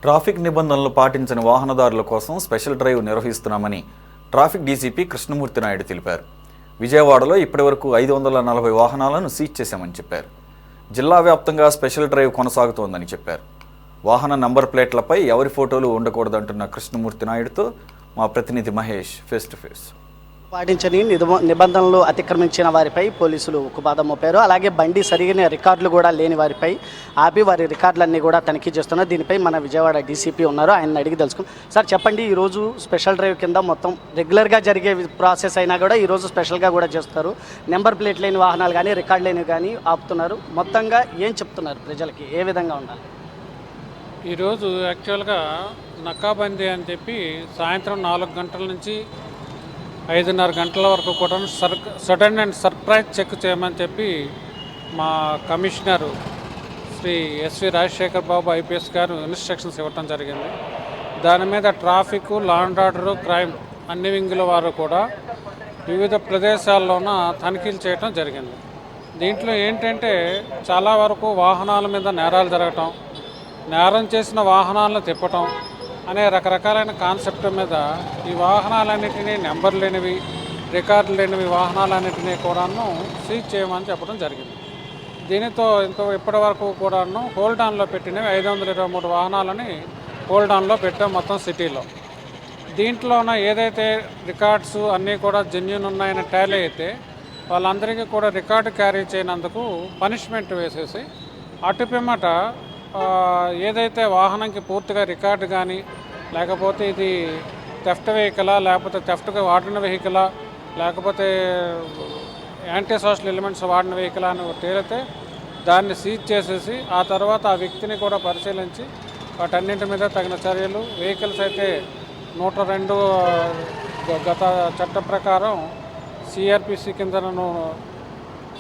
Traffic నిబంధనలు పాటించని వాహనదారుల కోసం స్పెషల్ డ్రైవ్ నిర్వహిస్తున్నామని ట్రాఫిక్ డీసీపీ కృష్ణమూర్తి నాయుడు తెలిపారు. విజయవాడలో ఇప్పటివరకు 540 వాహనాలను సీజ్ చేశామని చెప్పారు. జిల్లా వ్యాప్తంగా స్పెషల్ డ్రైవ్ కొనసాగుతోందని చెప్పారు. వాహన నంబర్ ప్లేట్లపై ఎవరి ఫోటోలు ఉండకూడదంటున్న కృష్ణమూర్తి నాయుడుతో మా ప్రతినిధి మహేష్ ఫేస్ టు ఫేస్. పాటించని నిబంధనలు అతిక్రమించిన వారిపై పోలీసులు ఉక్కుపాదం మోపారు. అలాగే బండి సరిగిన రికార్డులు కూడా లేని వారిపై ఆపి వారి రికార్డులన్నీ కూడా తనిఖీ చేస్తున్నారు. దీనిపై మన విజయవాడ డీసీపీ ఉన్నారు, ఆయన అడిగి తెలుసుకున్నాం. సార్ చెప్పండి, ఈరోజు స్పెషల్ డ్రైవ్ కింద మొత్తం రెగ్యులర్గా జరిగే ప్రాసెస్ అయినా కూడా ఈరోజు స్పెషల్గా కూడా చేస్తారు. నెంబర్ ప్లేట్ లేని వాహనాలు కానీ రికార్డు లేనివి కానీ ఆపుతున్నారు. మొత్తంగా ఏం చెప్తున్నారు ప్రజలకి, ఏ విధంగా ఉండాలి? ఈరోజు యాక్చువల్గా నక్కాబందీ అని చెప్పి సాయంత్రం 4 గంటల నుంచి 5:30 గంటల వరకు కూడా సడన్ అండ్ సర్ప్రైజ్ చెక్ చేయమని చెప్పి మా కమిషనరు శ్రీ ఎస్వి రాజశేఖర్ బాబు ఐపీఎస్ గారు ఇన్స్ట్రక్షన్స్ ఇవ్వటం జరిగింది. దాని మీద traffic, law and order, crime అన్ని వింగుల వారు కూడా వివిధ ప్రదేశాల్లోన తనిఖీలు చేయటం జరిగింది. దీంట్లో ఏంటంటే చాలా వరకు వాహనాల మీద నేరాలు జరగటం, నేరం చేసిన వాహనాలను తిప్పటం అనే రకరకాలైన కాన్సెప్ట్ మీద ఈ వాహనాలన్నింటినీ నెంబర్ లేనివి, రికార్డు లేనివి వాహనాలన్నింటినీ కూడాను సీజ్ చేయమని చెప్పడం జరిగింది. దీనితో ఇప్పటి వరకు కూడాను హోల్డ్ ఆన్లో పెట్టినవి 523 వాహనాలని హోల్డ్ ఆన్లో పెట్టాం మొత్తం సిటీలో. దీంట్లోన ఏదైతే రికార్డ్స్ అన్నీ కూడా జెన్యూన్ ఉన్నాయని టాలీ అయితే వాళ్ళందరికీ కూడా రికార్డు క్యారీ చేయనందుకు పనిష్మెంట్ వేసేసి అటుపిమ్మట ఏదైతే వాహనంకి పూర్తిగా రికార్డు కానీ, లేకపోతే ఇది థెఫ్ట్ వెహికలా, లేకపోతే థెఫ్ట్గా వాడిన వెహికలా, లేకపోతే యాంటీ సోషల్ ఎలిమెంట్స్ వాడిన వెహికలా అని తేలితే దాన్ని సీజ్ చేసేసి ఆ తర్వాత ఆ వ్యక్తిని కూడా పరిశీలించి వాటన్నింటి మీద తగిన చర్యలు, వెహికల్స్ అయితే 102 గత చట్ట ప్రకారం సిఆర్పిసి కిందను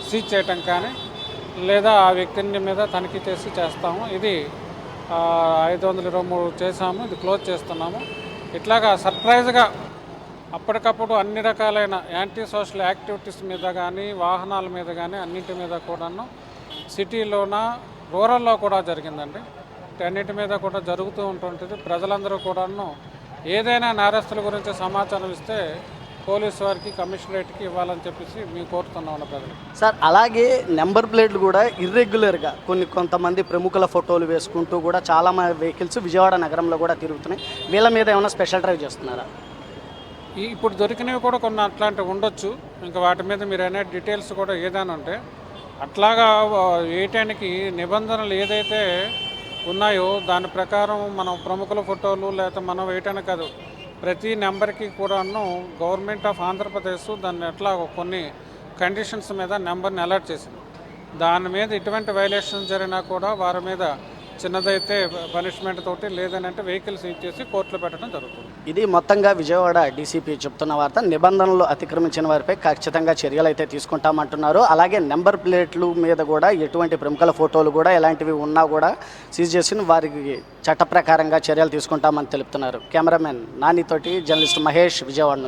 సీజ్ చేయటం కానీ, లేదా ఆ వ్యక్తిని మీద తనిఖీ చేస్తాము. ఇది 523 చేసాము, ఇది క్లోజ్ చేస్తున్నాము. ఇట్లాగా సర్ప్రైజ్గా అప్పటికప్పుడు అన్ని రకాలైన యాంటీ సోషల్ యాక్టివిటీస్ మీద కానీ, వాహనాల మీద కానీ అన్నింటి మీద కూడాను సిటీలోన, రూరల్లో కూడా జరిగిందండి. అన్నింటి మీద కూడా జరుగుతూ ఉంటుంటుంది. ప్రజలందరూ కూడాను ఏదైనా నేరస్తుల గురించి సమాచారం ఇస్తే పోలీసు వారికి, కమిషనరేట్కి ఇవ్వాలని చెప్పేసి మేము కోరుతున్నాం ప్రజలు. సార్ అలాగే నెంబర్ ప్లేట్లు కూడా ఇర్రెగ్యులర్గా కొంతమంది ప్రముఖుల ఫోటోలు వేసుకుంటూ కూడా చాలా వెహికల్స్ విజయవాడ నగరంలో కూడా తిరుగుతున్నాయి. వీళ్ళ మీద ఏమైనా స్పెషల్ డ్రైవ్ చేస్తున్నారా? ఇప్పుడు దొరికినవి కూడా కొన్ని అట్లాంటివి ఉండొచ్చు. ఇంకా వాటి మీద మీరు అనే డీటెయిల్స్ కూడా ఏదైనా ఉంటే అట్లాగా వేయటానికి నిబంధనలు ఏదైతే ఉన్నాయో దాని ప్రకారం మనం ప్రముఖుల ఫోటోలు లేకపోతే మనం వేయటానికి కాదు, ప్రతి నెంబర్కి కూడాను గవర్నమెంట్ ఆఫ్ ఆంధ్రప్రదేశ్ దాన్ని ఎట్లా కొన్ని కండిషన్స్ మీద నెంబర్ని అలర్ట్ చేసింది. దాని మీద ఇటువంటి వైలేషన్ జరిగినా కూడా వారి మీద చిన్నదైతే పనిష్మెంట్ తోటి, లేదనంటే వెహికల్ సీజ్ చేసి కోర్టులో పెట్టడం జరుగుతుంది. ఇది మొత్తంగా విజయవాడ డీసీపీ చెప్తున్న వార్త. నిబంధనలు అతిక్రమించిన వారిపై ఖచ్చితంగా చర్యలు అయితే తీసుకుంటామంటున్నారు. అలాగే నెంబర్ ప్లేట్లు మీద కూడా ఎటువంటి ప్రముఖుల ఫోటోలు కూడా ఎలాంటివి ఉన్నా కూడా సీజ్ చేసి వారికి చట్ట ప్రకారంగా చర్యలు తీసుకుంటామని తెలుపుతున్నారు. కెమెరామెన్ నానితోటి జర్నలిస్ట్ మహేష్, విజయవాడ.